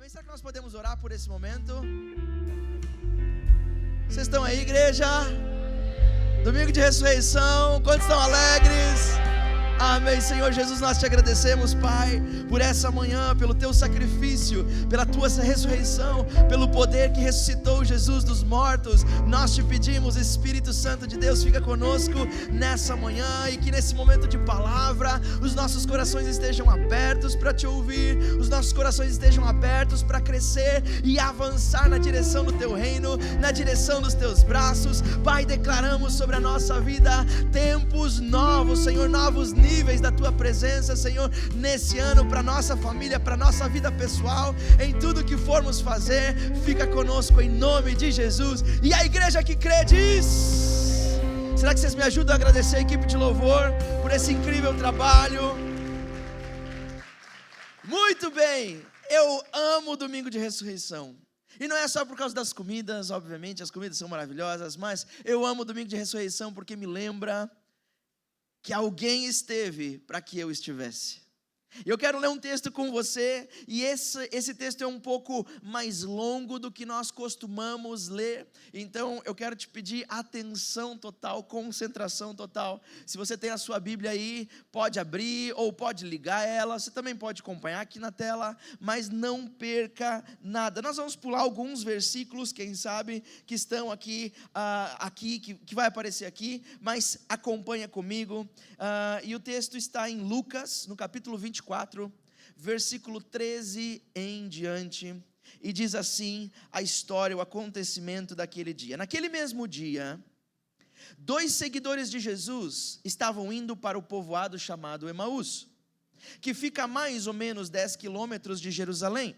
Amém? Será que nós podemos orar por esse momento? Vocês estão aí, igreja? Domingo de ressurreição, quantos estão alegres? Amém, Senhor Jesus, nós te agradecemos, Pai, por essa manhã, pelo teu sacrifício, pela tua ressurreição, pelo poder que ressuscitou Jesus dos mortos. Nós te pedimos, Espírito Santo de Deus, fica conosco nessa manhã, e que nesse momento de palavra, os nossos corações estejam abertos para te ouvir, os nossos corações estejam abertos para crescer e avançar na direção do teu reino, na direção dos teus braços. Pai, declaramos sobre a nossa vida tempos novos, Senhor, novos níveis da tua presença, Senhor, nesse ano, para nossa família, para nossa vida pessoal, em tudo que formos fazer, fica conosco em nome de Jesus. E a igreja que crê diz: será que vocês me ajudam a agradecer a equipe de louvor por esse incrível trabalho? Muito bem, eu amo o domingo de ressurreição. E não é só por causa das comidas, obviamente, as comidas são maravilhosas, mas eu amo o domingo de ressurreição porque me lembra que alguém esteve para que eu estivesse. Eu quero ler um texto com você, e esse texto é um pouco mais longo do que nós costumamos ler, então eu quero te pedir atenção total, concentração total. Se você tem a sua Bíblia aí, pode abrir ou pode ligar ela, você também pode acompanhar aqui na tela, mas não perca nada. Nós vamos pular alguns versículos, quem sabe, que estão aqui, que vai aparecer aqui, mas acompanha comigo, e o texto está em Lucas, no capítulo 24, versículo 13 em diante, e diz assim a história, o acontecimento daquele dia. Naquele mesmo dia, 2 seguidores de Jesus estavam indo para o povoado chamado Emaús, que fica a mais ou menos 10 quilômetros de Jerusalém.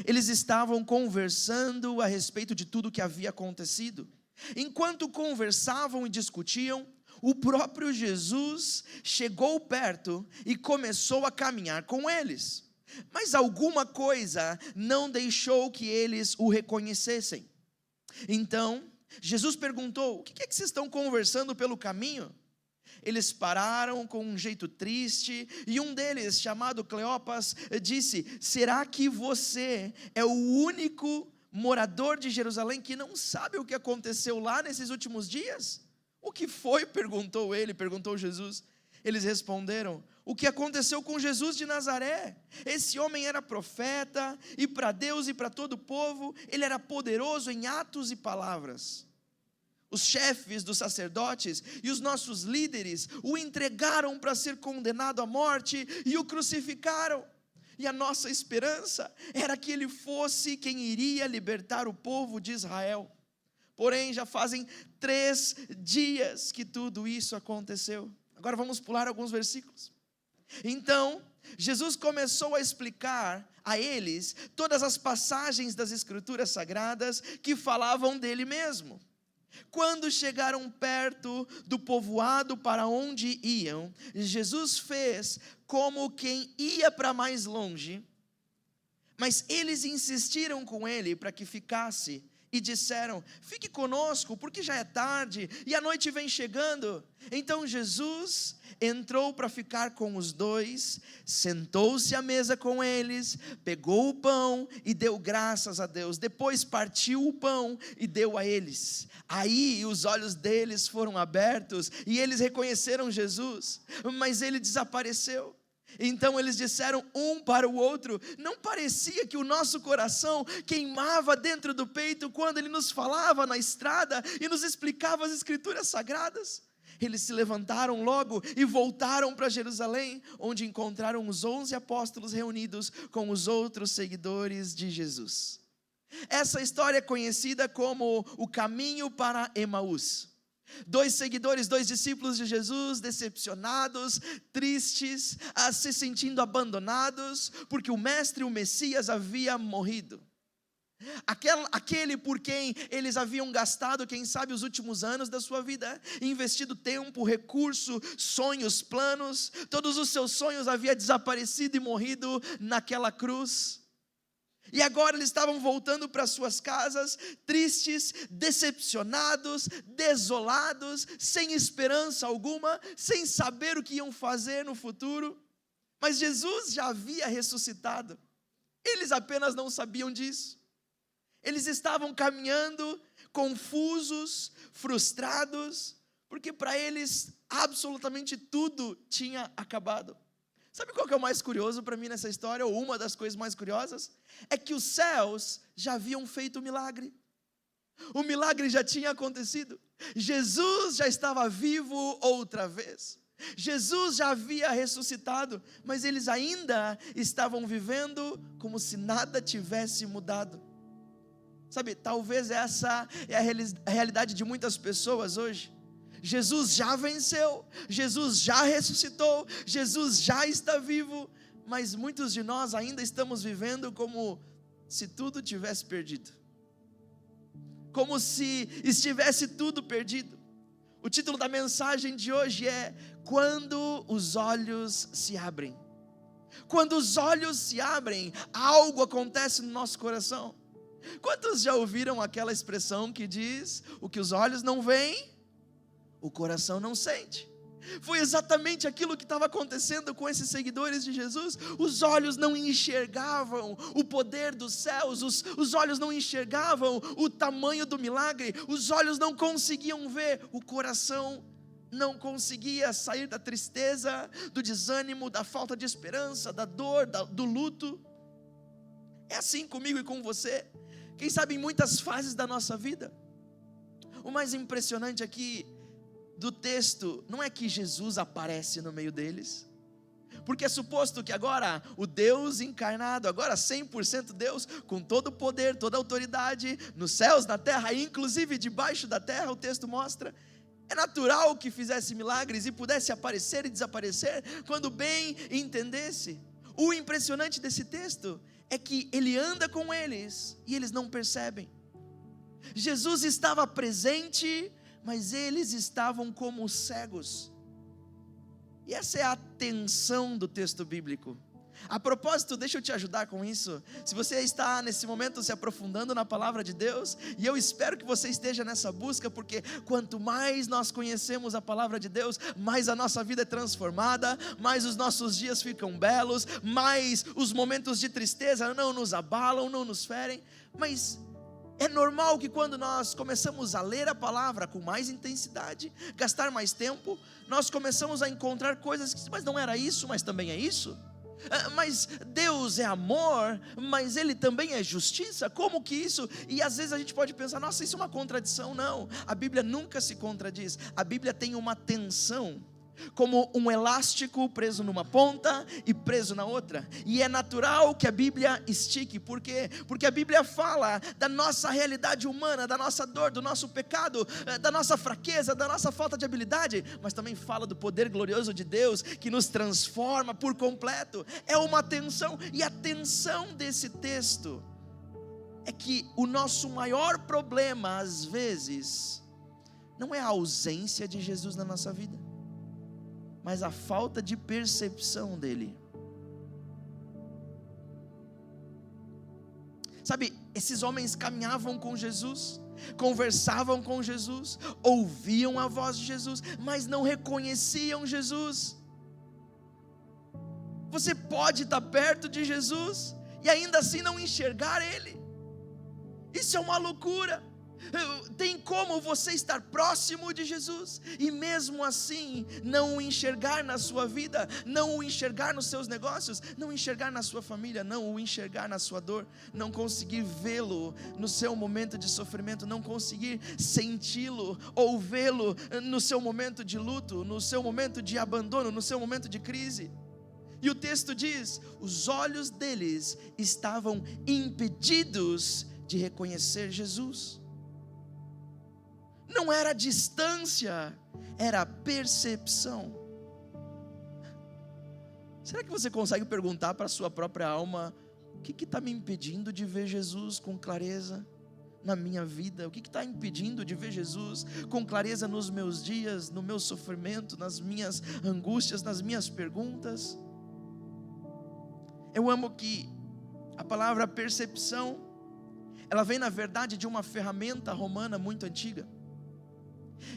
Eles estavam conversando a respeito de tudo que havia acontecido. Enquanto conversavam e discutiam, o próprio Jesus chegou perto e começou a caminhar com eles. Mas alguma coisa não deixou que eles o reconhecessem. Então, Jesus perguntou: o que é que vocês estão conversando pelo caminho? Eles pararam com um jeito triste, e um deles, chamado Cleopas, disse: será que você é o único morador de Jerusalém que não sabe o que aconteceu lá nesses últimos dias? O que foi? Perguntou Jesus. Eles responderam: o que aconteceu com Jesus de Nazaré? Esse homem era profeta, e para Deus e para todo o povo, ele era poderoso em atos e palavras. Os chefes dos sacerdotes e os nossos líderes o entregaram para ser condenado à morte e o crucificaram. E a nossa esperança era que ele fosse quem iria libertar o povo de Israel. Porém, já fazem 3 dias que tudo isso aconteceu. Agora vamos pular alguns versículos. Então, Jesus começou a explicar a eles todas as passagens das Escrituras Sagradas que falavam dele mesmo. Quando chegaram perto do povoado para onde iam, Jesus fez como quem ia para mais longe, mas eles insistiram com ele para que ficasse. E disseram: fique conosco, porque já é tarde e a noite vem chegando. Então Jesus entrou para ficar com os 2, sentou-se à mesa com eles, pegou o pão e deu graças a Deus. Depois partiu o pão e deu a eles. Aí os olhos deles foram abertos e eles reconheceram Jesus, mas ele desapareceu. Então eles disseram um para o outro: não parecia que o nosso coração queimava dentro do peito quando ele nos falava na estrada e nos explicava as Escrituras Sagradas? Eles se levantaram logo e voltaram para Jerusalém, onde encontraram os 11 apóstolos reunidos com os outros seguidores de Jesus. Essa história é conhecida como o caminho para Emaús. 2 seguidores, 2 discípulos de Jesus, decepcionados, tristes, se sentindo abandonados, porque o mestre, o Messias, havia morrido. Aquele por quem eles haviam gastado, quem sabe, os últimos anos da sua vida, investido tempo, recurso, sonhos, planos, todos os seus sonhos haviam desaparecido e morrido naquela cruz. E agora eles estavam voltando para suas casas, tristes, decepcionados, desolados, sem esperança alguma, sem saber o que iam fazer no futuro. Mas Jesus já havia ressuscitado. Eles apenas não sabiam disso. Eles estavam caminhando confusos, frustrados, porque para eles absolutamente tudo tinha acabado. Sabe qual que é o mais curioso para mim nessa história, ou uma das coisas mais curiosas? É que os céus já haviam feito o milagre. O milagre já tinha acontecido. Jesus já estava vivo outra vez. Jesus já havia ressuscitado, mas eles ainda estavam vivendo como se nada tivesse mudado. Sabe, talvez essa é a realidade de muitas pessoas hoje. Jesus já venceu, Jesus já ressuscitou, Jesus já está vivo, mas muitos de nós ainda estamos vivendo como se tudo tivesse perdido. Como se estivesse tudo perdido. O título da mensagem de hoje é: Quando os olhos se abrem. Quando os olhos se abrem, algo acontece no nosso coração. Quantos já ouviram aquela expressão que diz: o que os olhos não veem, o coração não sente? Foi exatamente aquilo que estava acontecendo com esses seguidores de Jesus. Os olhos não enxergavam o poder dos céus, os olhos não enxergavam o tamanho do milagre, os olhos não conseguiam ver, o coração não conseguia sair da tristeza, do desânimo, da falta de esperança, da dor, do luto. É assim comigo e com você. Quem sabe em muitas fases da nossa vida. O mais impressionante aqui do texto não é que Jesus aparece no meio deles, porque é suposto que agora o Deus encarnado, agora 100% Deus, com todo o poder, toda a autoridade, nos céus, na terra, inclusive debaixo da terra, o texto mostra, é natural que fizesse milagres e pudesse aparecer e desaparecer quando bem entendesse. O impressionante desse texto é que ele anda com eles e eles não percebem. Jesus estava presente, mas eles estavam como cegos. E essa é a tensão do texto bíblico. A propósito, deixa eu te ajudar com isso. Se você está nesse momento se aprofundando na palavra de Deus, e eu espero que você esteja nessa busca, porque quanto mais nós conhecemos a palavra de Deus, mais a nossa vida é transformada, mais os nossos dias ficam belos, mais os momentos de tristeza não nos abalam, não nos ferem. Mas é normal que quando nós começamos a ler a palavra com mais intensidade, gastar mais tempo, nós começamos a encontrar coisas que, mas não era isso, mas também é isso. Mas Deus é amor, mas Ele também é justiça, como que isso? E às vezes a gente pode pensar, nossa, isso é uma contradição. Não, a Bíblia nunca se contradiz. A Bíblia tem uma tensão, como um elástico preso numa ponta e preso na outra, e é natural que a Bíblia estique. Por quê? Porque a Bíblia fala da nossa realidade humana, da nossa dor, do nosso pecado, da nossa fraqueza, da nossa falta de habilidade, mas também fala do poder glorioso de Deus, que nos transforma por completo. É uma tensão, e a tensão desse texto é que o nosso maior problema, às vezes, não é a ausência de Jesus na nossa vida, mas a falta de percepção dele. Sabe, esses homens caminhavam com Jesus, conversavam com Jesus, ouviam a voz de Jesus, mas não reconheciam Jesus. Você pode estar perto de Jesus e ainda assim não enxergar Ele. Isso é uma loucura. Tem como você estar próximo de Jesus e mesmo assim não o enxergar na sua vida, não o enxergar nos seus negócios, não o enxergar na sua família, não o enxergar na sua dor, não conseguir vê-lo no seu momento de sofrimento, não conseguir senti-lo ou vê-lo no seu momento de luto, no seu momento de abandono, no seu momento de crise. E o texto diz: os olhos deles estavam impedidos de reconhecer Jesus. Não era distância, era percepção. Será que você consegue perguntar para a sua própria alma: o que está me impedindo de ver Jesus com clareza na minha vida? O que está impedindo de ver Jesus com clareza nos meus dias, no meu sofrimento, nas minhas angústias, nas minhas perguntas? Eu amo que a palavra percepção, ela vem na verdade de uma ferramenta romana muito antiga.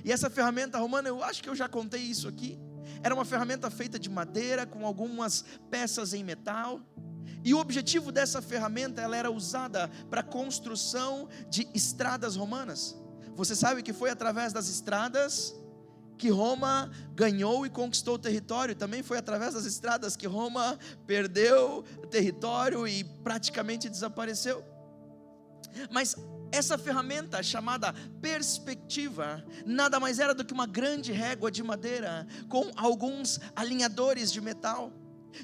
E essa ferramenta romana, eu acho que eu já contei isso aqui, era uma ferramenta feita de madeira, com algumas peças em metal, E o objetivo dessa ferramenta, ela era usada para a construção de estradas romanas. Você sabe que foi através das estradas que Roma ganhou e conquistou o território. Também foi através das estradas que Roma perdeu território e praticamente desapareceu. Mas essa ferramenta chamada perspectiva nada mais era do que uma grande régua de madeira com alguns alinhadores de metal.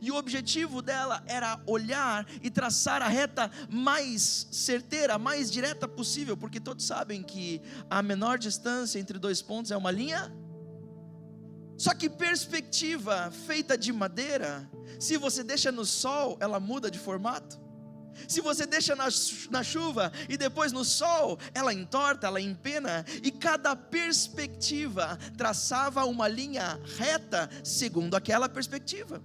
E o objetivo dela era olhar e traçar a reta mais certeira, mais direta possível, porque todos sabem que a menor distância entre dois pontos é uma linha. Só que perspectiva feita de madeira, se você deixa no sol, ela muda de formato. Se você deixa na chuva e depois no sol, ela entorta, ela empena. E cada perspectiva traçava uma linha reta segundo aquela perspectiva.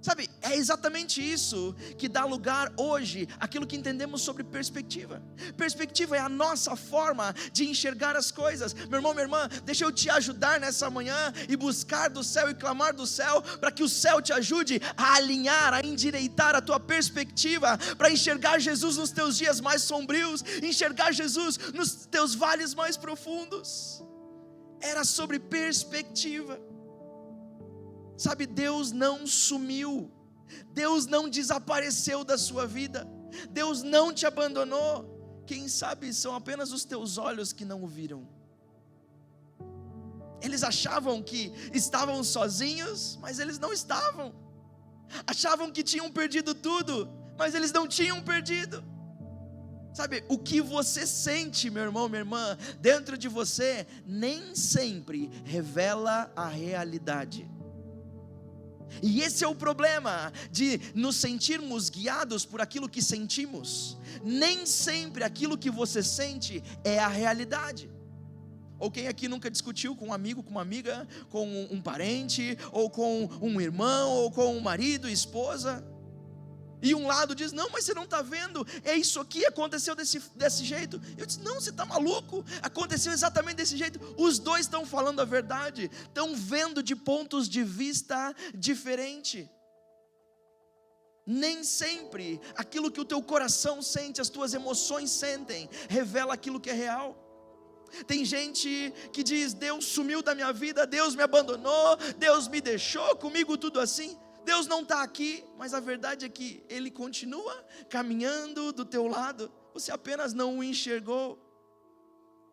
Sabe, é exatamente isso que dá lugar hoje àquilo que entendemos sobre perspectiva. Perspectiva é a nossa forma de enxergar as coisas. Meu irmão, minha irmã, deixa eu te ajudar nessa manhã e buscar do céu e clamar do céu, para que o céu te ajude a alinhar, a endireitar a tua perspectiva, para enxergar Jesus nos teus dias mais sombrios, enxergar Jesus nos teus vales mais profundos. Era sobre perspectiva. Sabe, Deus não sumiu, Deus não desapareceu da sua vida, Deus não te abandonou. Quem sabe são apenas os teus olhos que não o viram. Eles achavam que estavam sozinhos, mas eles não estavam. Achavam que tinham perdido tudo, mas eles não tinham perdido. Sabe, o que você sente, meu irmão, minha irmã, dentro de você, nem sempre revela a realidade. E esse é o problema de nos sentirmos guiados por aquilo que sentimos. Nem sempre aquilo que você sente é a realidade. Ou quem aqui nunca discutiu com um amigo, com uma amiga, com um parente, ou com um irmão, ou com um marido, esposa, e um lado diz, não, mas você não está vendo, é isso aqui, aconteceu desse jeito. Eu disse, não, você está maluco, aconteceu exatamente desse jeito. Os dois estão falando a verdade, estão vendo de pontos de vista diferentes. Nem sempre aquilo que o teu coração sente, as tuas emoções sentem, revela aquilo que é real. Tem gente que diz, Deus sumiu da minha vida, Deus me abandonou, Deus me deixou, comigo tudo assim. Deus não está aqui, mas a verdade é que Ele continua caminhando do teu lado, você apenas não o enxergou.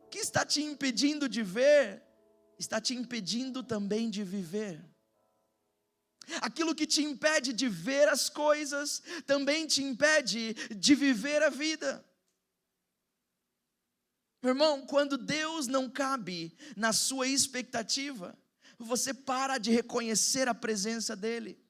O que está te impedindo de ver, está te impedindo também de viver. Aquilo que te impede de ver as coisas, também te impede de viver a vida. Meu irmão, quando Deus não cabe na sua expectativa, você para de reconhecer a presença dEle.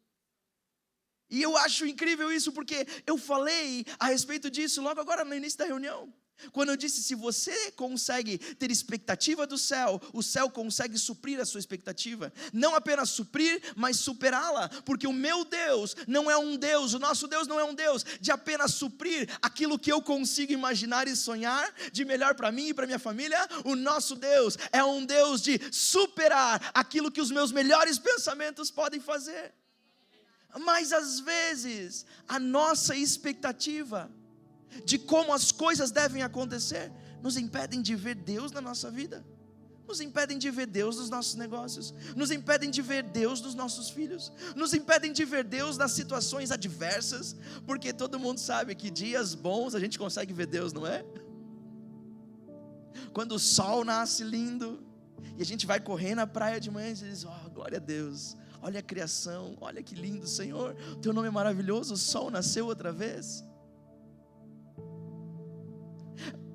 E eu acho incrível isso, porque eu falei a respeito disso logo agora no início da reunião. Quando eu disse, se você consegue ter expectativa do céu, o céu consegue suprir a sua expectativa. Não apenas suprir, mas superá-la. Porque o meu Deus não é um Deus, o nosso Deus não é um Deus de apenas suprir aquilo que eu consigo imaginar e sonhar de melhor para mim e para minha família. O nosso Deus é um Deus de superar aquilo que os meus melhores pensamentos podem fazer. Mas às vezes, a nossa expectativa de como as coisas devem acontecer nos impedem de ver Deus na nossa vida, nos impedem de ver Deus nos nossos negócios, nos impedem de ver Deus nos nossos filhos, nos impedem de ver Deus nas situações adversas, porque todo mundo sabe que dias bons a gente consegue ver Deus, não é? Quando o sol nasce lindo e a gente vai correr na praia de manhã e diz, oh, glória a Deus, olha a criação, olha que lindo, Senhor, teu nome é maravilhoso, o sol nasceu outra vez.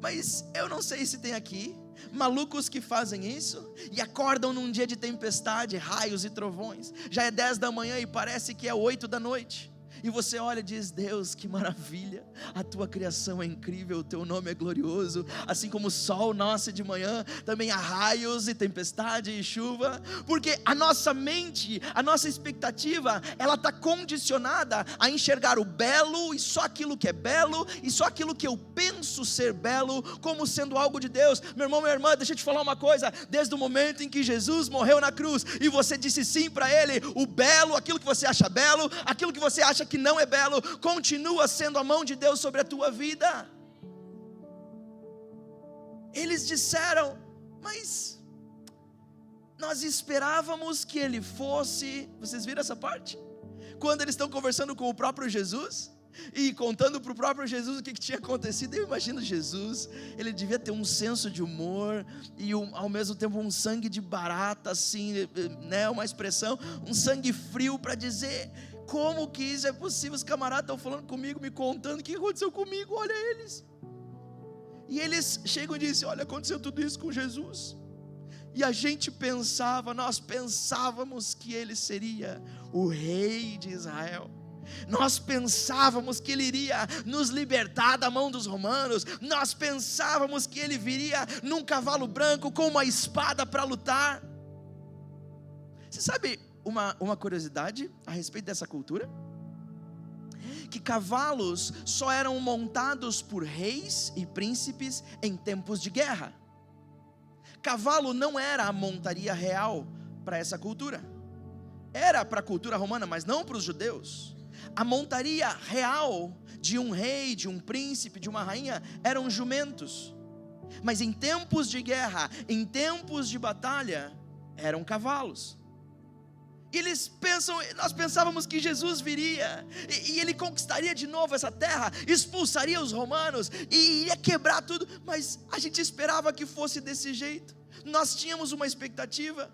Mas eu não sei se tem aqui malucos que fazem isso e acordam num dia de tempestade, raios e trovões. Já é 10 da manhã e parece que é 8 da noite. E você olha e diz, Deus, que maravilha, a tua criação é incrível, o teu nome é glorioso. Assim como o sol nasce de manhã, também há raios e tempestade e chuva. Porque a nossa mente, a nossa expectativa, ela está condicionada a enxergar o belo e só aquilo que é belo, e só aquilo que eu penso ser belo, como sendo algo de Deus. Meu irmão, minha irmã, deixa eu te falar uma coisa. Desde o momento em que Jesus morreu na cruz, e você disse sim para Ele, o belo, aquilo que você acha belo, aquilo que você acha que não é belo, continua sendo a mão de Deus sobre a tua vida. Eles disseram: mas nós esperávamos que ele fosse... Vocês viram essa parte? Quando eles estão conversando com o próprio Jesus e contando para o próprio Jesus o que tinha acontecido. Eu imagino Jesus, ele devia ter um senso de humor e ao mesmo tempo um sangue de barata, assim, né? Uma expressão, um sangue frio para dizer: como que isso é possível? Os camaradas estão falando comigo, me contando o que aconteceu comigo, olha eles. E eles chegam e dizem: olha, aconteceu tudo isso com Jesus. E a gente pensava, nós pensávamos que ele seria o rei de Israel. Nós pensávamos que ele iria nos libertar da mão dos romanos. Nós pensávamos que ele viria num cavalo branco com uma espada para lutar. Você sabe uma curiosidade a respeito dessa cultura? Que cavalos só eram montados por reis e príncipes em tempos de guerra. Cavalo não era a montaria real para essa cultura. Era para a cultura romana, mas não para os judeus. A montaria real de um rei, de um príncipe, de uma rainha, eram jumentos. Mas em tempos de guerra, em tempos de batalha, eram cavalos. Eles pensam, nós pensávamos que Jesus viria e ele conquistaria de novo essa terra, expulsaria os romanos e iria quebrar tudo, mas a gente esperava que fosse desse jeito. Nós tínhamos uma expectativa,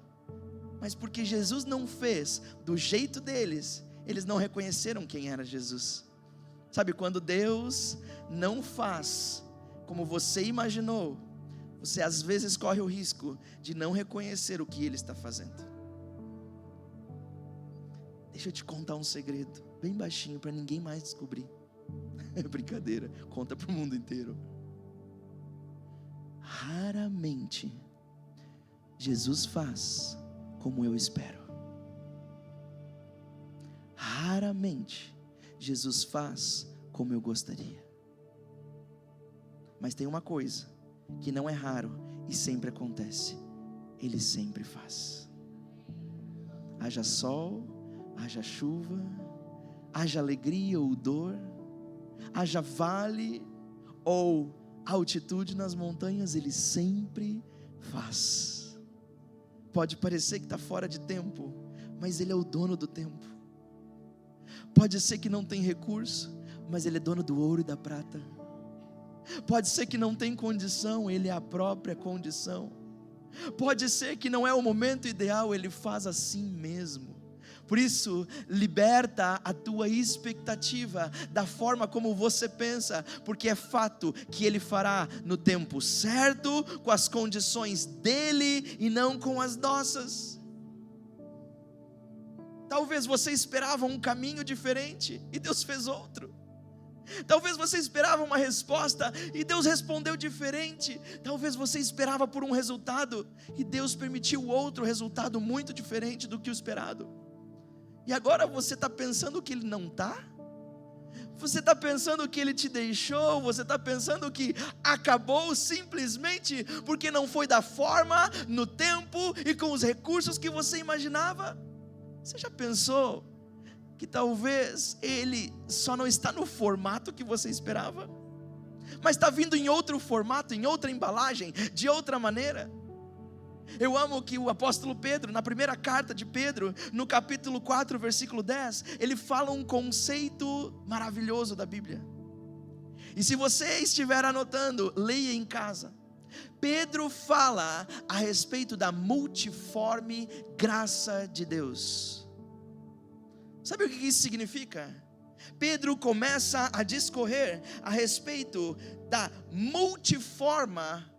mas porque Jesus não fez do jeito deles, eles não reconheceram quem era Jesus. Sabe, quando Deus não faz como você imaginou, você às vezes corre o risco de não reconhecer o que Ele está fazendo. Deixa eu te contar um segredo, bem baixinho, para ninguém mais descobrir. É brincadeira, conta para o mundo inteiro. Raramente Jesus faz como eu espero. Raramente Jesus faz como eu gostaria. Mas tem uma coisa que não é raro e sempre acontece: Ele sempre faz. Haja sol, haja chuva, haja alegria ou dor, haja vale ou altitude nas montanhas, Ele sempre faz. Pode parecer que está fora de tempo, mas Ele é o dono do tempo. Pode ser que não tem recurso, mas Ele é dono do ouro e da prata. Pode ser que não tem condição, Ele é a própria condição. Pode ser que não é o momento ideal, Ele faz assim mesmo. Por isso, liberta a tua expectativa da forma como você pensa, porque é fato que Ele fará no tempo certo, com as condições dEle e não com as nossas. Talvez você esperava um caminho diferente e Deus fez outro. Talvez você esperava uma resposta e Deus respondeu diferente. Talvez você esperava por um resultado e Deus permitiu outro resultado muito diferente do que o esperado. E agora você está pensando que Ele não está? Você está pensando que Ele te deixou? Você está pensando que acabou simplesmente porque não foi da forma, no tempo e com os recursos que você imaginava? Você já pensou que talvez Ele só não está no formato que você esperava, mas está vindo em outro formato, em outra embalagem, de outra maneira? Eu amo que o apóstolo Pedro, na primeira carta de Pedro, no capítulo 4, versículo 10, ele fala um conceito maravilhoso da Bíblia. E se você estiver anotando, leia em casa. Pedro fala a respeito da multiforme graça de Deus. Sabe o que isso significa? Pedro começa a discorrer a respeito da multiforma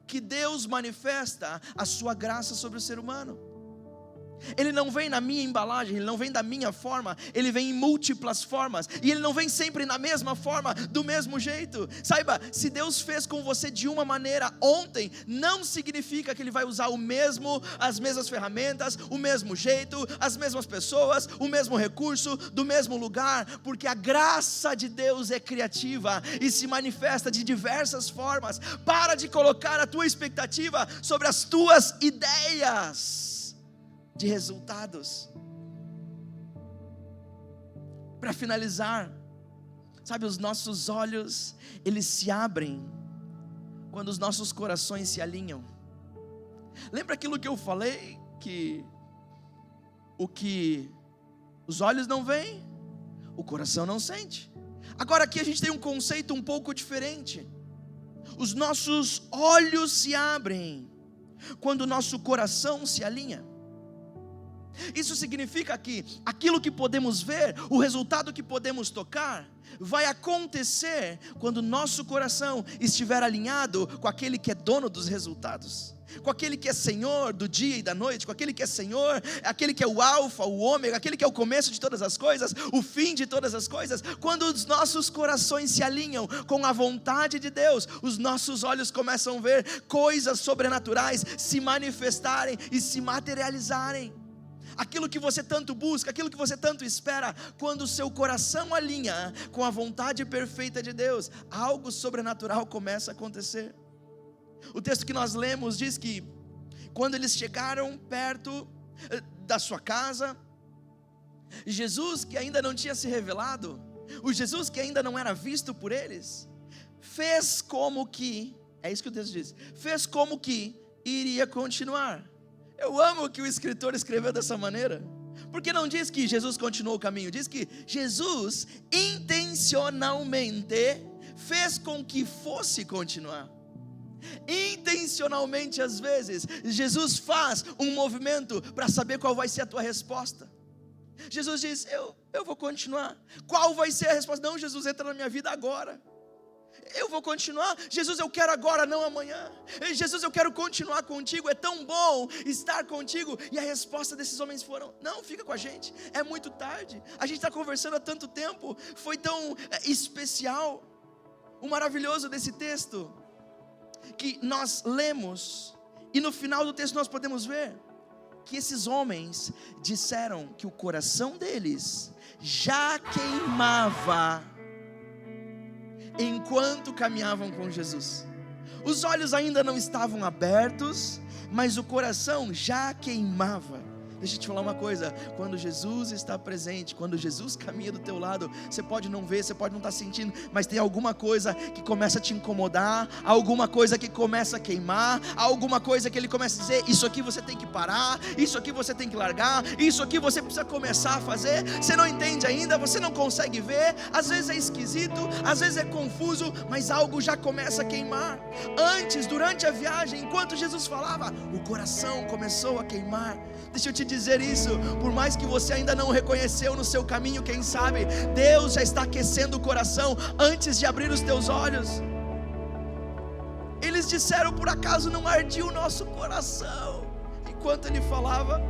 que Deus manifesta a sua graça sobre o ser humano. Ele não vem na minha embalagem, Ele não vem da minha forma, Ele vem em múltiplas formas, e Ele não vem sempre na mesma forma, do mesmo jeito. Saiba, se Deus fez com você de uma maneira ontem, não significa que Ele vai usar as mesmas ferramentas, o mesmo jeito, as mesmas pessoas, o mesmo recurso, do mesmo lugar, porque a graça de Deus é criativa e se manifesta de diversas formas. Para de colocar a tua expectativa sobre as tuas ideias de resultados. para finalizar, sabe, os nossos olhos, eles se abrem quando os nossos corações se alinham. Lembra aquilo que eu falei, que o que os olhos não veem, o coração não sente. Agora aqui a gente tem um conceito um pouco diferente. Os nossos olhos se abrem quando o nosso coração se alinha. Isso significa que aquilo que podemos ver, o resultado que podemos tocar, vai acontecer quando o nosso coração estiver alinhado com aquele que é dono dos resultados, com aquele que é Senhor do dia e da noite, com aquele que é Senhor, aquele que é o alfa, o ômega, aquele que é o começo de todas as coisas, o fim de todas as coisas. Quando os nossos corações se alinham com a vontade de Deus, os nossos olhos começam a ver coisas sobrenaturais se manifestarem e se materializarem. Aquilo que você tanto busca, aquilo que você tanto espera, quando o seu coração alinha com a vontade perfeita de Deus, algo sobrenatural começa a acontecer. O texto que nós lemos diz que quando eles chegaram perto da sua casa, Jesus, que ainda não tinha se revelado, o Jesus que ainda não era visto por eles, fez como que, é isso que o texto diz, fez como que iria continuar. Eu amo que o escritor escreveu dessa maneira, porque não diz que Jesus continuou o caminho, diz que Jesus intencionalmente fez com que fosse continuar. Intencionalmente, às vezes, Jesus faz um movimento para saber qual vai ser a tua resposta. Jesus diz, eu vou continuar. Qual vai ser a resposta? Não, Jesus, entra na minha vida agora. Eu vou continuar. Jesus, eu quero agora, não amanhã. Jesus, eu quero continuar contigo, é tão bom estar contigo. E a resposta desses homens foram, não, fica com a gente, é muito tarde, a gente está conversando há tanto tempo, foi tão especial. O maravilhoso desse texto, que nós lemos, e no final do texto nós podemos ver, que esses homens disseram que o coração deles já queimava enquanto caminhavam com Jesus. Os olhos ainda não estavam abertos, mas o coração já queimava. Deixa eu te falar uma coisa, quando Jesus está presente, quando Jesus caminha do teu lado, você pode não ver, você pode não estar sentindo, mas tem alguma coisa que começa a te incomodar, alguma coisa que começa a queimar, alguma coisa que ele começa a dizer, isso aqui você tem que parar, isso aqui você tem que largar, isso aqui você precisa começar a fazer. Você não entende ainda, você não consegue ver, às vezes é esquisito, às vezes é confuso, mas algo já começa a queimar. Antes, durante a viagem, enquanto Jesus falava, o coração começou a queimar. Deixa eu te dizer isso, por mais que você ainda não reconheceu no seu caminho, quem sabe, Deus já está aquecendo o coração antes de abrir os teus olhos. Eles disseram, por acaso não ardia o nosso coração? Enquanto ele falava,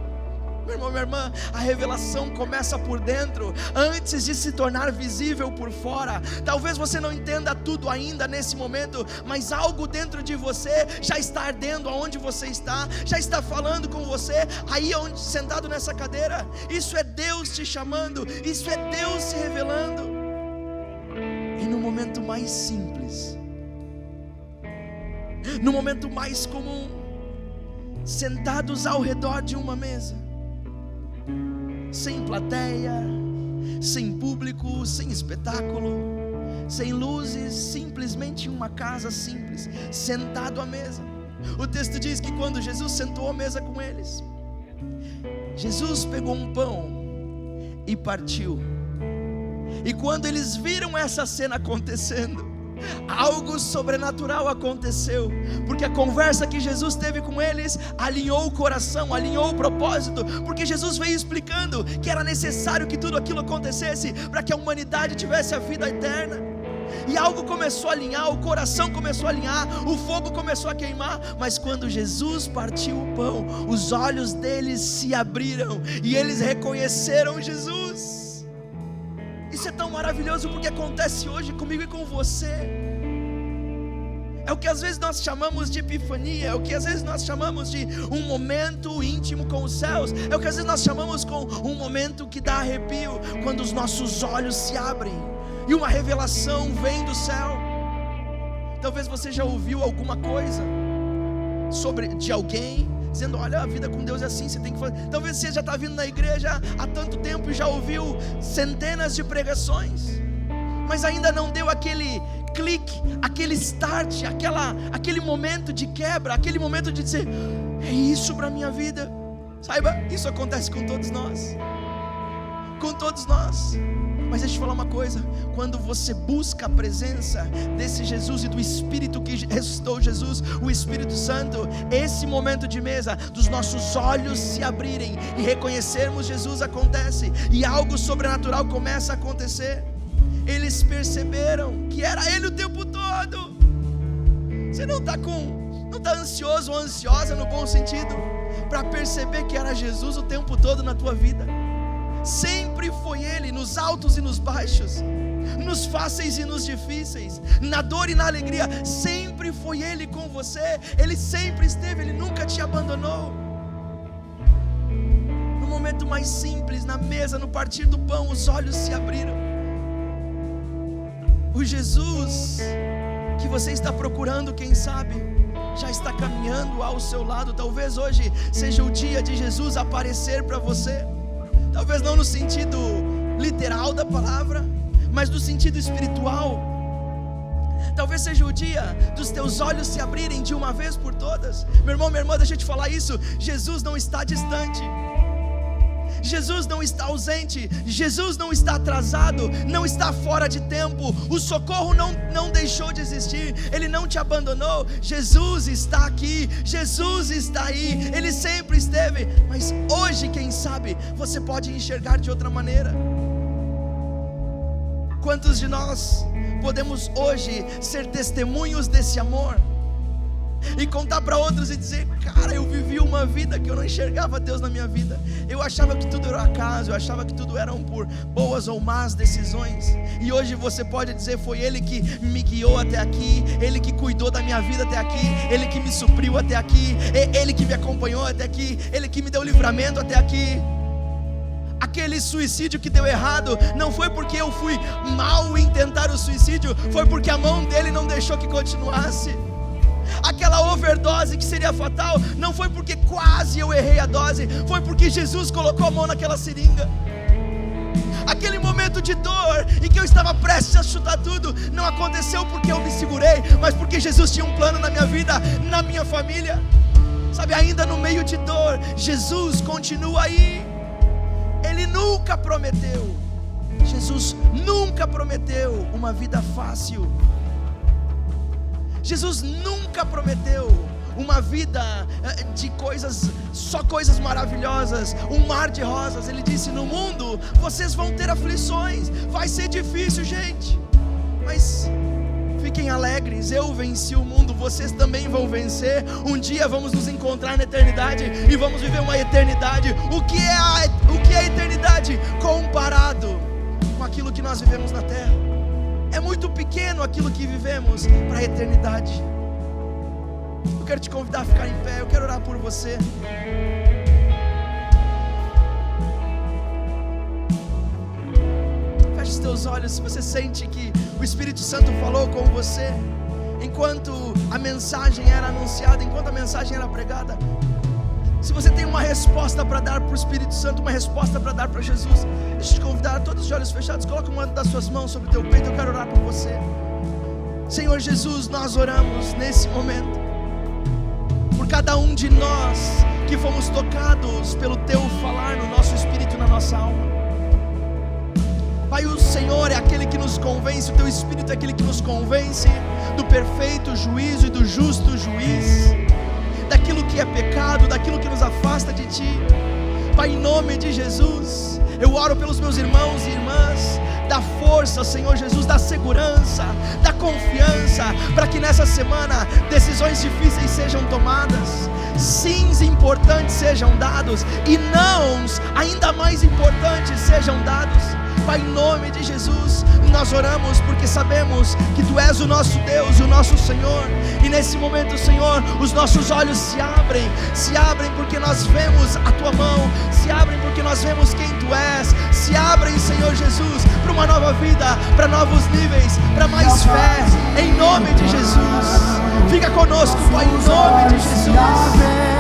meu irmão, minha irmã, a revelação começa por dentro, antes de se tornar visível por fora. Talvez você não entenda tudo ainda nesse momento, mas algo dentro de você já está ardendo aonde você está, já está falando com você, aí onde, sentado nessa cadeira. Isso é Deus te chamando, isso é Deus se revelando. E no momento mais simples, no momento mais comum, sentados ao redor de uma mesa, sem plateia, sem público, sem espetáculo, sem luzes, simplesmente uma casa simples, sentado à mesa. O texto diz que quando Jesus sentou à mesa com eles, Jesus pegou um pão e partiu. E quando eles viram essa cena acontecendo, algo sobrenatural aconteceu, porque a conversa que Jesus teve com eles alinhou o coração, alinhou o propósito, porque Jesus veio explicando que era necessário que tudo aquilo acontecesse para que a humanidade tivesse a vida eterna. E algo começou a alinhar, o coração começou a alinhar, o fogo começou a queimar. Mas quando Jesus partiu o pão, os olhos deles se abriram e eles reconheceram Jesus. Isso é tão maravilhoso, porque acontece hoje comigo e com você. É o que às vezes nós chamamos de epifania, é o que às vezes nós chamamos de um momento íntimo com os céus, é o que às vezes nós chamamos com um momento que dá arrepio, quando os nossos olhos se abrem e uma revelação vem do céu. Talvez você já ouviu alguma coisa de alguém, dizendo: olha, a vida com Deus é assim, você tem que fazer. Talvez você já está vindo na igreja há tanto tempo e já ouviu centenas de pregações, mas ainda não deu aquele clique, aquele start, aquele momento de quebra, aquele momento de dizer: é isso para a minha vida. Saiba, isso acontece com todos nós. Com todos nós. Mas deixa eu te falar uma coisa: quando você busca a presença desse Jesus e do Espírito que ressuscitou Jesus, o Espírito Santo, esse momento de mesa, dos nossos olhos se abrirem e reconhecermos Jesus, acontece, e algo sobrenatural começa a acontecer. Eles perceberam que era Ele o tempo todo. Você não está ansioso ou ansiosa no bom sentido para perceber que era Jesus o tempo todo na tua vida? Sempre foi Ele, nos altos e nos baixos, nos fáceis e nos difíceis, na dor e na alegria, sempre foi Ele com você. Ele sempre esteve, Ele nunca te abandonou. No momento mais simples, na mesa, no partir do pão, os olhos se abriram. O Jesus que você está procurando, quem sabe, já está caminhando ao seu lado. Talvez hoje seja o dia de Jesus aparecer para você. Talvez não no sentido literal da palavra, mas no sentido espiritual. Talvez seja o dia dos teus olhos se abrirem de uma vez por todas. Meu irmão, minha irmã, deixa eu te falar isso: Jesus não está distante, Jesus não está ausente, Jesus não está atrasado, não está fora de tempo. O socorro não deixou de existir, Ele não te abandonou. Jesus está aqui, Jesus está aí, Ele sempre esteve. Mas hoje, quem sabe, você pode enxergar de outra maneira. Quantos de nós podemos hoje ser testemunhos desse amor e contar para outros e dizer: cara, eu vivi uma vida que eu não enxergava Deus na minha vida. Eu achava que tudo era acaso, eu achava que tudo eram por boas ou más decisões. E hoje você pode dizer: foi Ele que me guiou até aqui, Ele que cuidou da minha vida até aqui, Ele que me supriu até aqui, Ele que me acompanhou até aqui, Ele que me deu livramento até aqui. Aquele suicídio que deu errado não foi porque eu fui mal em tentar o suicídio, foi porque a mão dele não deixou que continuasse. Aquela overdose que seria fatal não foi porque quase eu errei a dose, foi porque Jesus colocou a mão naquela seringa. Aquele momento de dor em que eu estava prestes a chutar tudo não aconteceu porque eu me segurei, mas porque Jesus tinha um plano na minha vida, na minha família. Sabe, ainda no meio de dor, Jesus continua aí. Ele nunca prometeu, Jesus nunca prometeu uma vida fácil. Jesus nunca prometeu uma vida de coisas, só coisas maravilhosas, um mar de rosas. Ele disse: no mundo vocês vão ter aflições, vai ser difícil, gente, mas fiquem alegres, eu venci o mundo, vocês também vão vencer. Um dia vamos nos encontrar na eternidade e vamos viver uma eternidade. O que é a eternidade comparado com aquilo que nós vivemos na terra? É muito pequeno aquilo que vivemos para a eternidade. Eu quero te convidar a ficar em pé, eu quero orar por você. Feche os teus olhos. Se você sente que o Espírito Santo falou com você enquanto a mensagem era anunciada, enquanto a mensagem era pregada, se você tem uma resposta para dar para o Espírito Santo, uma resposta para dar para Jesus, deixa eu te convidar, todos os olhos fechados, coloca uma das suas mãos sobre o teu peito. Eu quero orar por você. Senhor Jesus, nós oramos nesse momento por cada um de nós que fomos tocados pelo teu falar no nosso espírito e na nossa alma. Pai, o Senhor é aquele que nos convence, o teu Espírito é aquele que nos convence do perfeito juízo e do justo juiz, daquilo que é pecado, daquilo que nos afasta de Ti. Pai, em nome de Jesus, eu oro pelos meus irmãos e irmãs. Dá força, Senhor Jesus, dá segurança, dá confiança, para que nessa semana decisões difíceis sejam tomadas, sims importantes sejam dados e nãos ainda mais importantes sejam dados. Pai, em nome de Jesus, nós oramos porque sabemos que Tu és o nosso Deus, o nosso Senhor. E nesse momento, Senhor, os nossos olhos se abrem porque nós vemos a Tua mão, se abrem porque nós vemos quem Tu és, se abrem, Senhor Jesus, para uma nova vida, para novos níveis, para mais fé, em nome de Jesus. Fica conosco, Pai, em nome de Jesus.